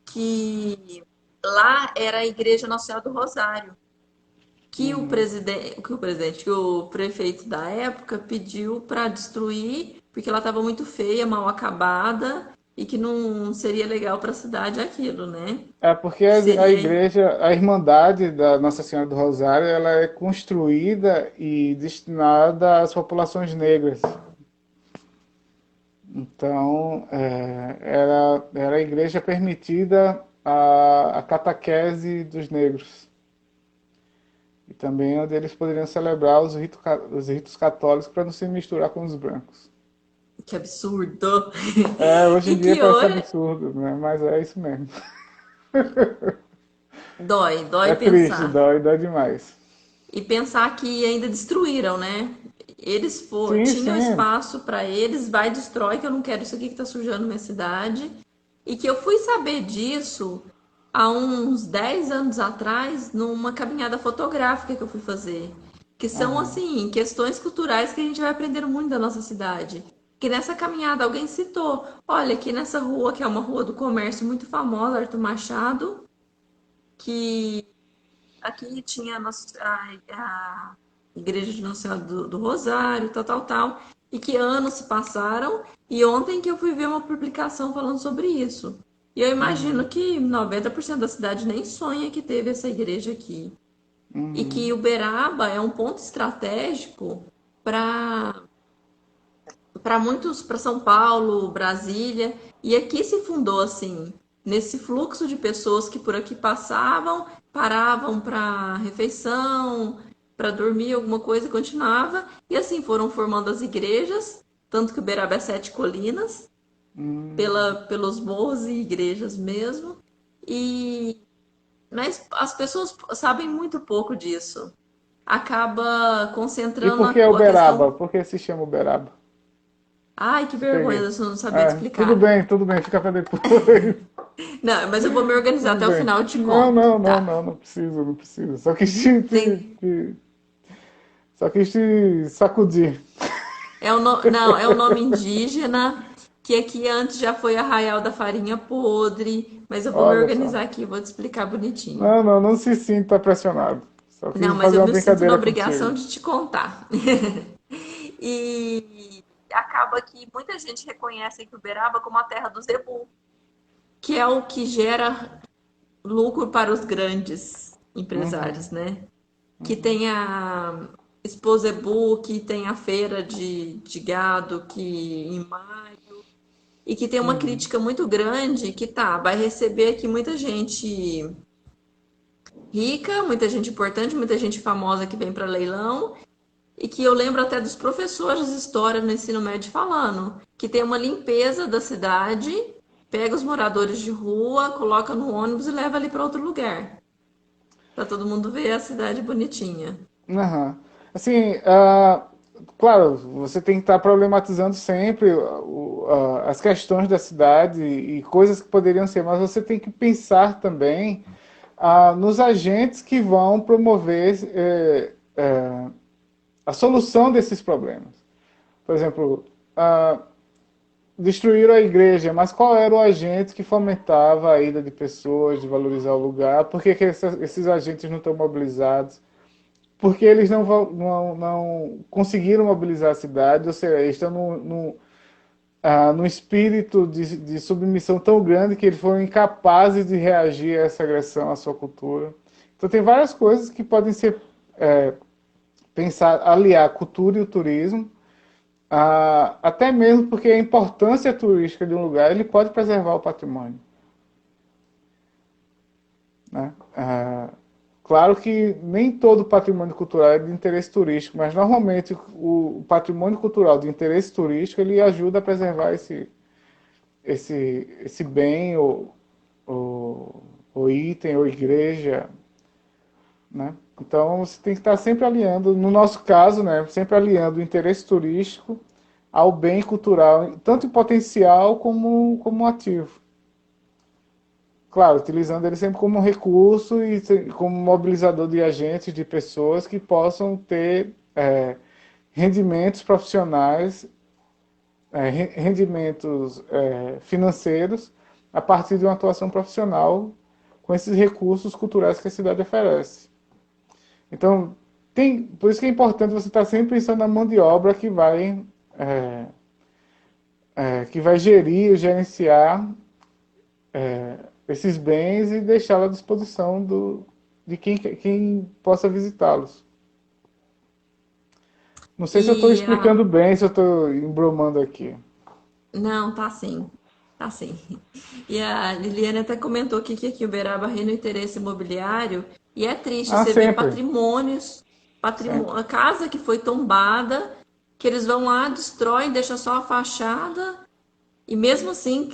que lá era a Igreja Nossa Senhora do Rosário, que o prefeito da época pediu para destruir, porque ela estava muito feia, mal acabada, e que não seria legal para a cidade aquilo, né? É porque Que a seria. igreja, a Irmandade da Nossa Senhora do Rosário, ela é construída e destinada às populações negras. Então, era a igreja permitida a catequese dos negros. E também onde eles poderiam celebrar os ritos católicos para não se misturar com os brancos. Que absurdo! Hoje em E dia que parece hoje absurdo, né? Mas é isso mesmo. dói É triste, pensar. dói demais. E pensar que ainda destruíram, né? Sim, Tinham sim. espaço para eles, vai destrói, que eu não quero isso aqui que tá sujando minha cidade. E que eu fui saber disso há uns 10 anos atrás, numa caminhada fotográfica que eu fui fazer. Que são, Aham. assim, questões culturais que a gente vai aprender muito da nossa cidade. Que nessa caminhada alguém citou: olha, aqui nessa rua, que é uma rua do comércio muito famosa, Arthur Machado, que aqui tinha a Igreja de Nossa Senhora do Rosário, tal, tal, tal, e que anos se passaram, e ontem que eu fui ver uma publicação falando sobre isso. E eu imagino que 90% da cidade nem sonha que teve essa igreja aqui. E que Uberaba é um ponto estratégico para muitos, para São Paulo, Brasília, e aqui se fundou assim, nesse fluxo de pessoas que por aqui passavam, paravam para refeição, para dormir, alguma coisa, e continuava, e assim foram formando as igrejas, tanto que Uberaba é 7 colinas, pelos morros e igrejas mesmo, e mas as pessoas sabem muito pouco disso. Acaba E concentrando por que a Uberaba? questão. Por que se chama Uberaba? Ai, que vergonha, Peguei. eu não sabia te explicar. Tudo bem, fica para depois. Não, mas eu vou me organizar Tudo até o bem. final e te Não, conto, não, não, tá? não, não precisa, não precisa. Só quis Tem, só quis te sacudir. não, é o nome indígena, que aqui antes já foi Arraial da Farinha Podre, mas eu vou me Olha só. organizar aqui, vou te explicar bonitinho. Não, não, não se sinta pressionado. Só Não, quis mas fazer eu uma me sinto na brincadeira obrigação contigo. de te contar. E acaba que muita gente reconhece aqui Uberaba como a terra do zebu, que é o que gera lucro para os grandes Uhum, empresários, né? Que uhum, tem a Expo Zebu, que tem a feira de gado que em maio, e que tem uma uhum. crítica muito grande que tá, vai receber aqui muita gente rica, muita gente importante, muita gente famosa que vem para leilão, e que eu lembro até dos professores de história no ensino médio falando que tem uma limpeza da cidade, pega os moradores de rua, coloca no ônibus e leva ali para outro lugar, para todo mundo ver a cidade bonitinha. Aham. Assim, claro, você tem que estar problematizando sempre as questões da cidade e coisas que poderiam ser, mas você tem que pensar também nos agentes que vão promover a solução desses problemas. Por exemplo, ah, destruíram a igreja, mas qual era o agente que fomentava a ida de pessoas, de valorizar o lugar? Por que esses agentes não estão mobilizados? Porque eles não conseguiram mobilizar a cidade, ou seja, eles estão num espírito de submissão tão grande que eles foram incapazes de reagir a essa agressão à sua cultura. Então tem várias coisas que podem ser pensar, aliar a cultura e o turismo, até mesmo porque a importância turística de um lugar ele pode preservar o patrimônio. Né? Claro que nem todo patrimônio cultural é de interesse turístico, mas normalmente o patrimônio cultural de interesse turístico ele ajuda a preservar esse bem, ou item, ou igreja. Né? Então você tem que estar sempre alinhando, no nosso caso, né, sempre alinhando o interesse turístico ao bem cultural, tanto em potencial como ativo. Claro, utilizando ele sempre como recurso e como mobilizador de agentes, de pessoas que possam ter rendimentos profissionais, rendimentos financeiros a partir de uma atuação profissional com esses recursos culturais que a cidade oferece. Então, por isso que é importante você estar sempre pensando na mão de obra é, que vai gerir, gerenciar esses bens e deixá-los à disposição de quem possa visitá-los. Não sei se eu estou E explicando bem, se eu estou embromando aqui. não, tá sim. Tá sim. E a Liliane até comentou que Uberaba reina o interesse imobiliário e é triste você ver Sempre, patrimônios, sempre. a casa que foi tombada, que eles vão lá, destroem, deixa só a fachada e mesmo assim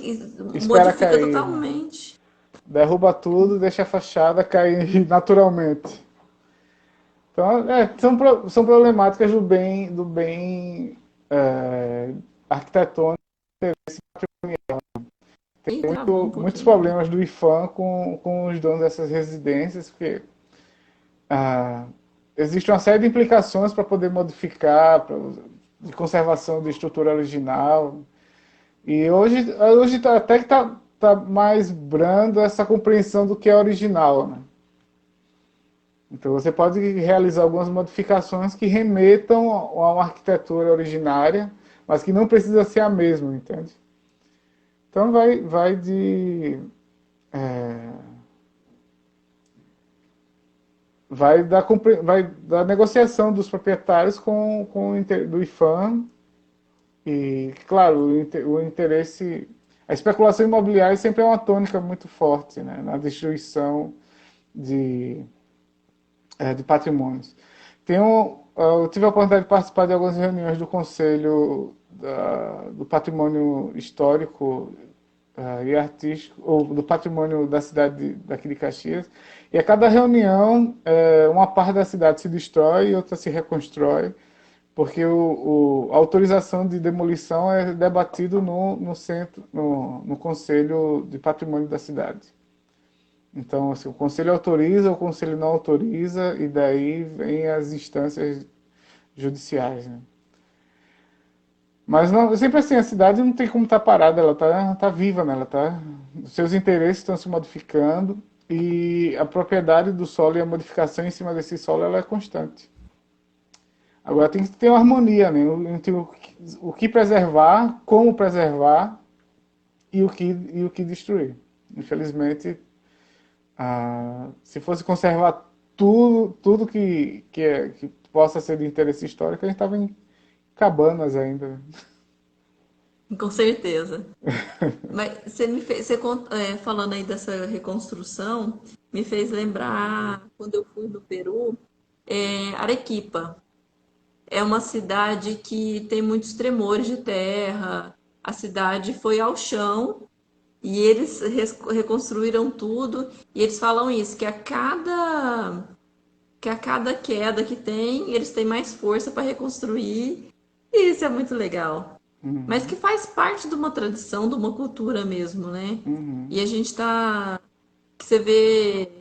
Espera modifica cair, né? totalmente. Derruba tudo, deixa a fachada cair naturalmente. Então, são problemáticas do bem é, arquitetônico. Ih, travou um Muitos pouquinho. problemas do IFAM com os donos dessas residências, porque ah, existe uma série de implicações para poder modificar, de conservação de estrutura original. E hoje até que tá mais brando essa compreensão do que é original, né? Então você pode realizar algumas modificações que remetam a uma arquitetura originária, mas que não precisa ser a mesma, entende? Então é, vai da negociação dos proprietários do IFAM e, claro, o interesse. A especulação imobiliária sempre é uma tônica muito forte, né, na destruição de, de patrimônios. Eu tive a oportunidade de participar de algumas reuniões do Conselho do Patrimônio Histórico e Artístico, ou do Patrimônio da cidade daqui de Caxias, e a cada reunião uma parte da cidade se destrói e outra se reconstrói, porque a autorização de demolição é debatido no centro, no Conselho de Patrimônio da cidade. Então, assim, o conselho autoriza, o conselho não autoriza, e daí vem as instâncias judiciais, né? Mas não, sempre assim, a cidade não tem como estar parada, ela tá viva, né? Os seus interesses estão se modificando e a propriedade do solo e a modificação em cima desse solo ela é constante. Agora tem que ter uma harmonia, né? Entre o que preservar, como preservar e o que destruir. Infelizmente, se fosse conservar tudo que possa ser de interesse histórico, a gente estava em cabanas ainda. Com certeza. Mas você me fez, falando aí dessa reconstrução, me fez lembrar quando eu fui no Peru, Arequipa. É uma cidade que tem muitos tremores de terra. A cidade foi ao chão e eles reconstruíram tudo. E eles falam isso, que a cada queda que tem, eles têm mais força para reconstruir. E isso é muito legal. Mas que Uhum, faz parte de uma tradição, de uma cultura mesmo, né? uhum, E a gente tá. Que você vê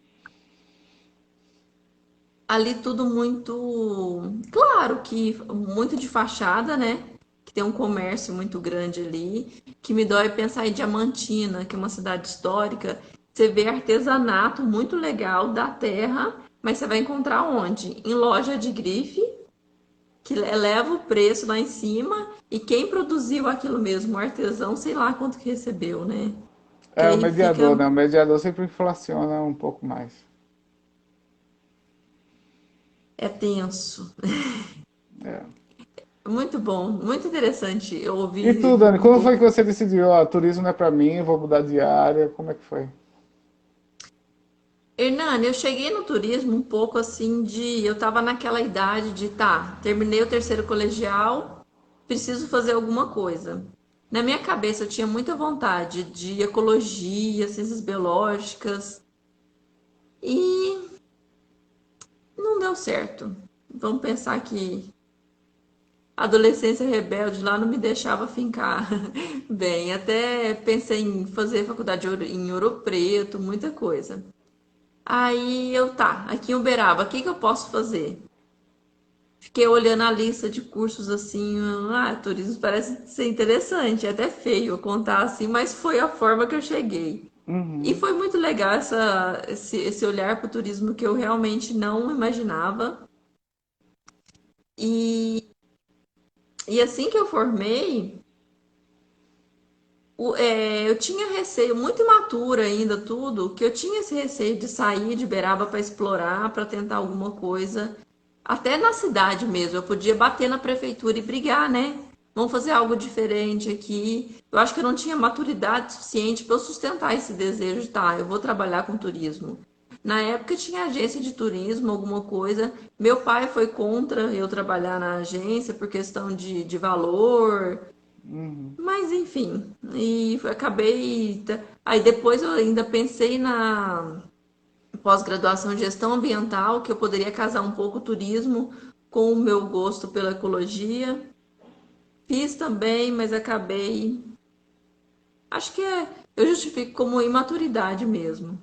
ali tudo muito. Claro que muito de fachada, né? Que tem um comércio muito grande ali. Que me dói pensar em Diamantina, que é uma cidade histórica. Você vê artesanato muito legal da terra, mas você vai encontrar onde? Em loja de grife, que eleva o preço lá em cima, e quem produziu aquilo mesmo, o artesão, sei lá quanto que recebeu, né? Que é o aí mediador, fica. né? O mediador sempre inflaciona um pouco mais. É tenso. É. Muito bom, muito interessante. Eu E tu, ouvi Dani, um como foi que pouco. você decidiu, ó, turismo não é pra mim, vou mudar de área? Como é que foi? Hernani, eu cheguei no turismo um pouco assim de. Eu tava naquela idade de, tá, terminei o terceiro colegial, preciso fazer alguma coisa. Na minha cabeça eu tinha muita vontade de ecologia, ciências biológicas, e não deu certo. Vamos pensar que a adolescência rebelde lá não me deixava fincar bem. Até pensei em fazer faculdade em Ouro Preto, muita coisa. Aí eu, tá, aqui em Uberaba, o que que eu posso fazer? Fiquei olhando a lista de cursos assim, turismo parece ser interessante, é até feio eu contar assim, mas foi a forma que eu cheguei. E Uhum. foi muito legal esse olhar para o turismo que eu realmente não imaginava. E, e assim que eu formei, eu tinha receio, muito imatura ainda, tudo, que eu tinha esse receio de sair de Beraba para explorar, para tentar alguma coisa. Até na cidade mesmo, eu podia bater na prefeitura e brigar, né? Vamos fazer algo diferente aqui. Eu acho que eu não tinha maturidade suficiente para eu sustentar esse desejo de, tá, eu vou trabalhar com turismo. Na época tinha agência de turismo, alguma coisa. Meu pai foi contra eu trabalhar na agência por questão de valor. Uhum. Mas enfim, e acabei. Aí depois eu ainda pensei na pós-graduação em gestão ambiental, que eu poderia casar um pouco o turismo com o meu gosto pela ecologia. Fiz também, mas acabei. Acho que eu justifico como imaturidade mesmo.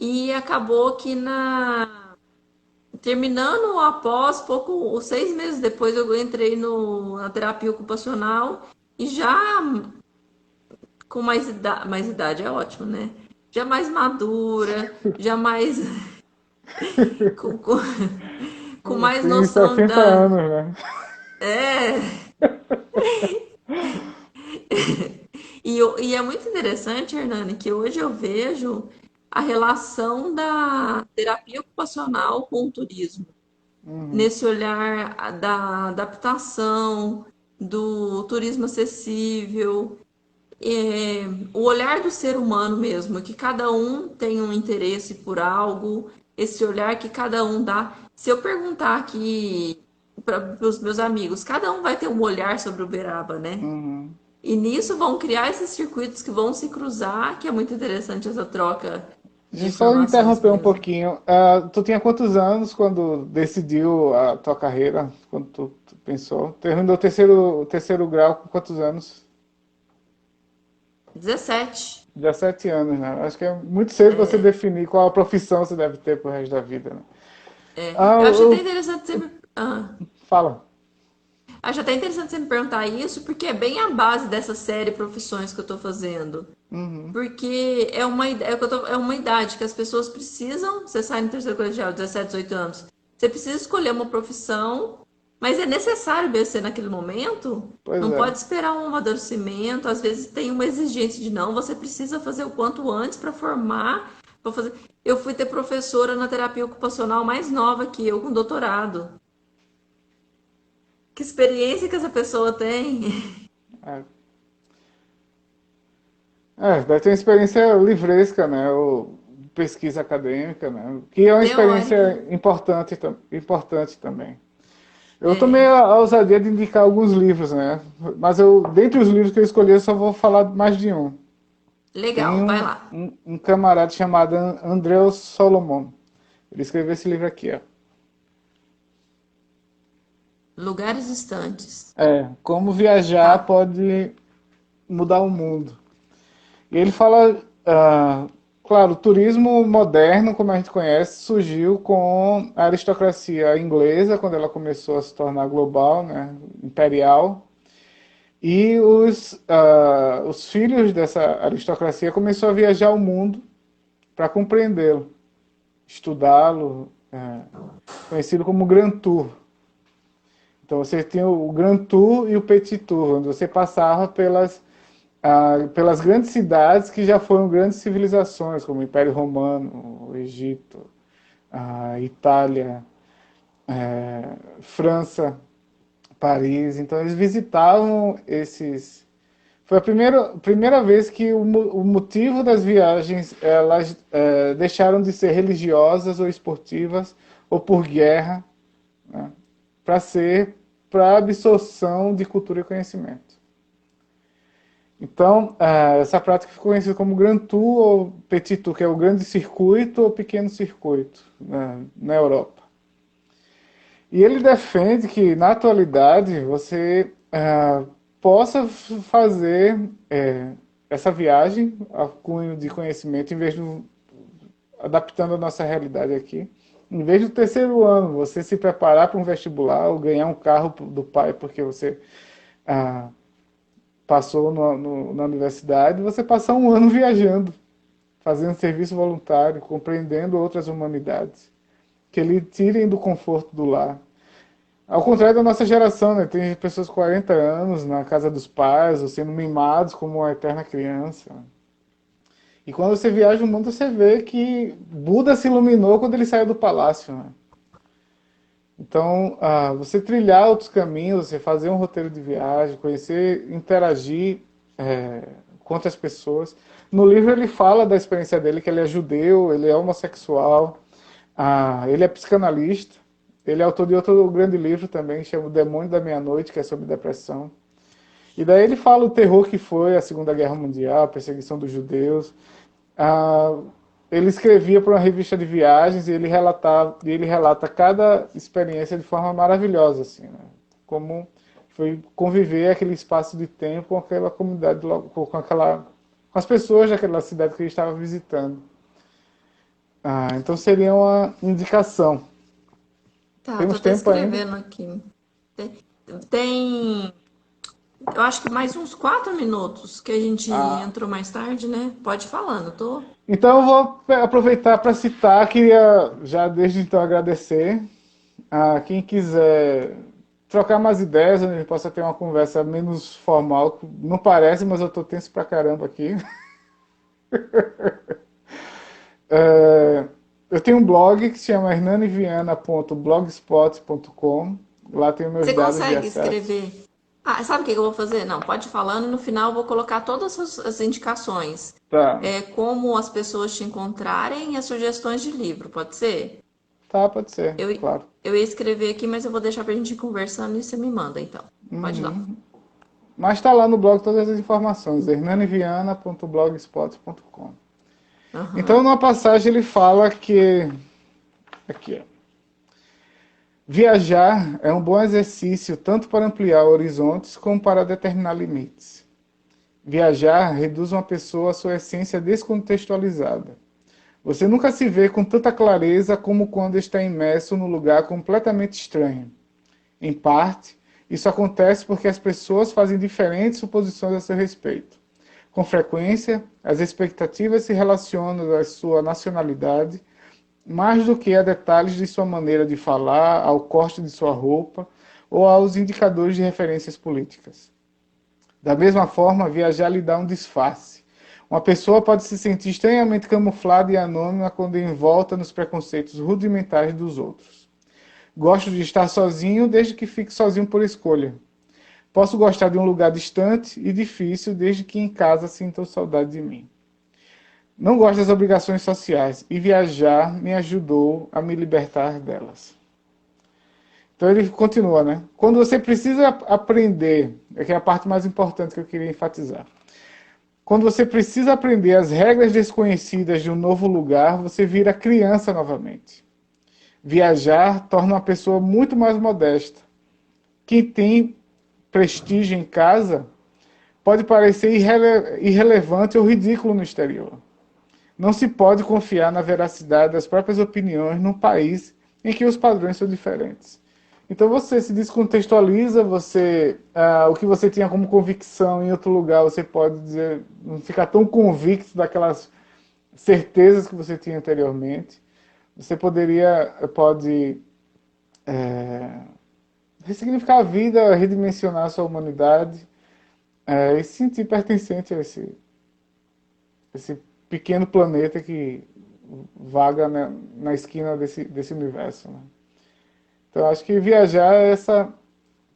E acabou que terminando após pouco, 6 meses depois, eu entrei na terapia ocupacional e já com mais idade é ótimo, né? Já mais madura, já mais com, com, com mais Tem noção 60 da. anos, né? É. E é muito interessante, Hernani, que hoje eu vejo a relação da terapia ocupacional com o turismo. Uhum. Nesse olhar da adaptação, do turismo acessível, o olhar do ser humano mesmo, que cada um tem um interesse por algo, esse olhar que cada um dá. Se eu perguntar aqui para os meus amigos, cada um vai ter um olhar sobre o Uberaba, né? Uhum. E nisso vão criar esses circuitos que vão se cruzar, que é muito interessante essa troca. de Deixa eu só informações interromper um mesmo. pouquinho. Tu tinha quantos anos quando decidiu a tua carreira? Quando tu pensou? Terminou o terceiro grau com quantos anos? 17. 17 anos, né? Acho que é muito cedo você definir qual a profissão você deve ter pro resto da vida, né? Ah, Eu acho até interessante você me... fala. Acho até interessante você me perguntar isso, porque é bem a base dessa série Profissões que eu tô fazendo. Uhum, Porque é uma idade que as pessoas precisam. Você sai no terceiro colegial, 17, 18 anos. Você precisa escolher uma profissão, mas é necessário vencer naquele momento. pois Não é. pode esperar um amadurecimento. Às vezes tem uma exigência de não, você precisa fazer o quanto antes para formar. Pra fazer... Eu fui ter professora na terapia ocupacional mais nova que eu, com doutorado. Que experiência que essa pessoa tem? É, deve ter uma experiência livresca, né? Ou pesquisa acadêmica, né? Que é uma Teórica. experiência importante também. Eu tomei a ousadia de indicar alguns livros, né? Mas dentre os livros que eu escolhi, eu só vou falar mais de um. Tem Legal, vai lá. um camarada chamado Andrew Solomon. Ele escreveu esse livro aqui, ó. Lugares distantes. Como viajar Tá. pode mudar o mundo. E ele fala, claro, o turismo moderno, como a gente conhece, surgiu com a aristocracia inglesa, quando ela começou a se tornar global, né, imperial. E os filhos dessa aristocracia começaram a viajar o mundo para compreendê-lo, estudá-lo, conhecido como Grand Tour. Então você tinha o Grand Tour e o Petit Tour, onde você passava pelas grandes cidades que já foram grandes civilizações, como o Império Romano, o Egito, a Itália, França, Paris. Então eles visitavam esses. Foi a primeira vez que o motivo das viagens elas deixaram de ser religiosas ou esportivas ou por guerra, né, para ser para absorção de cultura e conhecimento. Então, essa prática ficou conhecida como Grand Tour ou Petit Tour, que é o grande circuito ou pequeno circuito, né, na Europa. E ele defende que, na atualidade, você possa fazer essa viagem a cunho de conhecimento, em vez de adaptando a nossa realidade aqui. Em vez do terceiro ano, você se preparar para um vestibular ou ganhar um carro do pai porque você ah, passou na universidade, você passar um ano viajando, fazendo serviço voluntário, compreendendo outras humanidades, que lhe tirem do conforto do lar. Ao contrário da nossa geração, né? Tem pessoas com 40 anos na casa dos pais, ou sendo mimados como uma eterna criança. E quando você viaja o mundo, você vê que Buda se iluminou quando ele saiu do palácio, né? Então, você trilhar outros caminhos, você fazer um roteiro de viagem, conhecer, interagir com outras pessoas. No livro ele fala da experiência dele, que ele é judeu, ele é homossexual, ele é psicanalista, ele é autor de outro grande livro também, chama O Demônio da Meia-Noite, que é sobre depressão. E daí ele fala o terror que foi a Segunda Guerra Mundial, a perseguição dos judeus. Ah, ele escrevia para uma revista de viagens e ele relata cada experiência de forma maravilhosa, assim, né? Como foi conviver aquele espaço de tempo com aquela comunidade, com as pessoas daquela cidade que ele estava visitando. Então seria uma indicação. Tá, tô Temos até tempo ainda? escrevendo aqui. Tem, eu acho que mais uns 4 minutos que a gente Ah, entrou mais tarde, né? Pode ir falando, tô. então eu vou aproveitar para citar, queria já desde então agradecer a quem quiser trocar mais ideias, onde a gente possa ter uma conversa menos formal. Não parece, mas eu estou tenso pra caramba aqui. É, eu tenho um blog que se chama hernaniviana.blogspot.com. Lá tem meus Você dados de consegue acesso. escrever? Sabe o que eu vou fazer? Não, pode ir falando e no final eu vou colocar todas as indicações. Tá, Como as pessoas te encontrarem e as sugestões de livro, pode ser? tá, pode ser, Eu, claro. eu ia escrever aqui, mas eu vou deixar pra gente ir conversando e você me manda, então. Pode ir lá. Uhum. Mas está lá no blog todas as informações, hernaniviana.blogspot.com. Então, Aham. numa passagem, ele fala que. Aqui, ó. Viajar é um bom exercício tanto para ampliar horizontes como para determinar limites. Viajar reduz uma pessoa à sua essência descontextualizada. Você nunca se vê com tanta clareza como quando está imerso num lugar completamente estranho. Em parte, isso acontece porque as pessoas fazem diferentes suposições a seu respeito. Com frequência, as expectativas se relacionam à sua nacionalidade, mais do que a detalhes de sua maneira de falar, ao corte de sua roupa ou aos indicadores de referências políticas. Da mesma forma, viajar lhe dá um disfarce. Uma pessoa pode se sentir estranhamente camuflada e anônima quando envolta nos preconceitos rudimentares dos outros. Gosto de estar sozinho desde que fique sozinho por escolha. Posso gostar de um lugar distante e difícil desde que em casa sintam saudade de mim. Não gosto das obrigações sociais e viajar me ajudou a me libertar delas. Então ele continua, né? Quando você precisa aprender, que é a parte mais importante que eu queria enfatizar. Quando você precisa aprender as regras desconhecidas de um novo lugar, você vira criança novamente. Viajar torna uma pessoa muito mais modesta. Quem tem prestígio em casa pode parecer irrelevante ou ridículo no exterior. Não se pode confiar na veracidade das próprias opiniões num país em que os padrões são diferentes. Então você se descontextualiza, o que você tinha como convicção em outro lugar, você pode dizer, não ficar tão convicto daquelas certezas que você tinha anteriormente. Você pode ressignificar a vida, redimensionar a sua humanidade e se sentir pertencente a esse pequeno planeta que vaga na esquina desse universo. Né? Então, acho que viajar é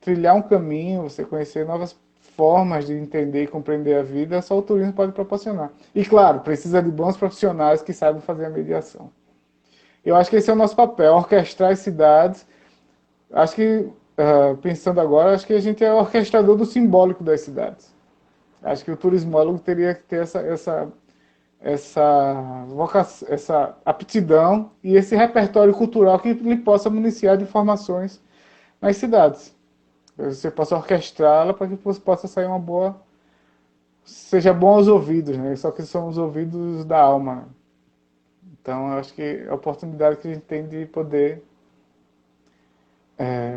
trilhar um caminho, você conhecer novas formas de entender e compreender a vida, só o turismo pode proporcionar. E, claro, precisa de bons profissionais que saibam fazer a mediação. Eu acho que esse é o nosso papel, orquestrar as cidades. Acho que, pensando agora, acho que a gente é orquestrador do simbólico das cidades. Acho que o turismólogo teria que ter essa aptidão e esse repertório cultural que lhe possa municiar de informações nas cidades. Você possa orquestrá-la para que possa sair seja bom aos ouvidos, né? Só que são os ouvidos da alma. Então, eu acho que é a oportunidade que a gente tem de poder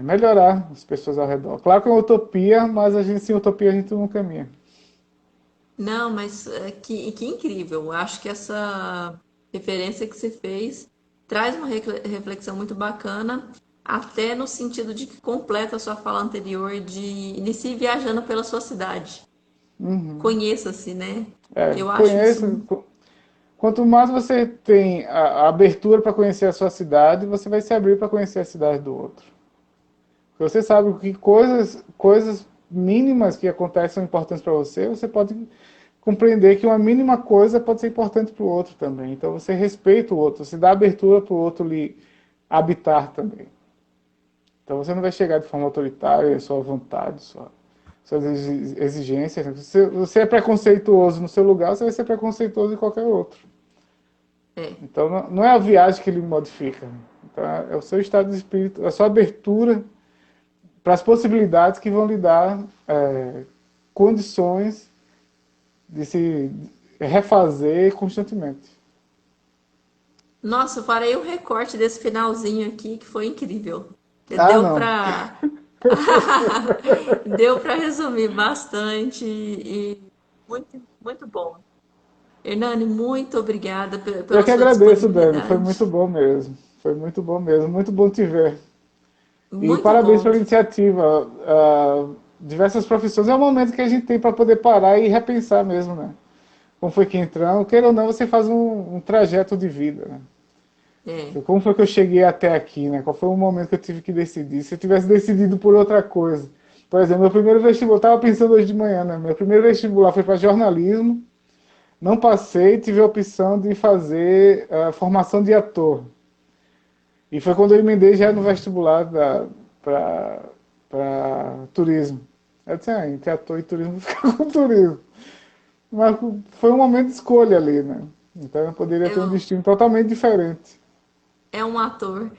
melhorar as pessoas ao redor. Claro que é uma utopia, mas sem utopia a gente não caminha. Não, mas que incrível. Eu acho que essa referência que você fez traz uma reflexão muito bacana, até no sentido de que completa a sua fala anterior de inicie viajando pela sua cidade. Uhum. Conheça-se, né? Eu acho Conheça. isso. Quanto mais você tem a abertura para conhecer a sua cidade, você vai se abrir para conhecer a cidade do outro. Porque você sabe que coisas mínimas que acontecem são importantes para você, você pode compreender que uma mínima coisa pode ser importante para o outro também. Então você respeita o outro, você dá abertura para o outro lhe habitar também. Então você não vai chegar de forma autoritária, sua vontade, suas exigências. Se você é preconceituoso no seu lugar, você vai ser preconceituoso em qualquer outro. É. Então não é a viagem que ele modifica. Então, é o seu estado de espírito, a sua abertura para as possibilidades que vão lhe dar condições de se refazer constantemente. Nossa, eu farei um recorte desse finalzinho aqui que foi incrível. Ah, Deu não. para deu para resumir bastante e muito, muito bom. Hernani, muito obrigada Eu pela que sua agradeço, Dani. Foi muito disponibilidade. bom mesmo. Foi muito bom mesmo. Muito bom te ver. E Muito parabéns bom. pela iniciativa. Diversas profissões é o momento que a gente tem para poder parar e repensar mesmo, né? Como foi que entramos? Queira ou não, você faz um trajeto de vida, né? É. Como foi que eu cheguei até aqui, né? Qual foi o momento que eu tive que decidir? Se eu tivesse decidido por outra coisa. Por exemplo, meu primeiro vestibular, eu estava pensando hoje de manhã, né? Meu primeiro vestibular foi para jornalismo. Não passei, tive a opção de fazer a formação de ator. E foi quando eu emendei já no vestibular para turismo. Eu disse, entre ator e turismo, vou ficar com turismo. Mas foi um momento de escolha ali, né? Então eu poderia ter um Eu, destino totalmente diferente. é um ator.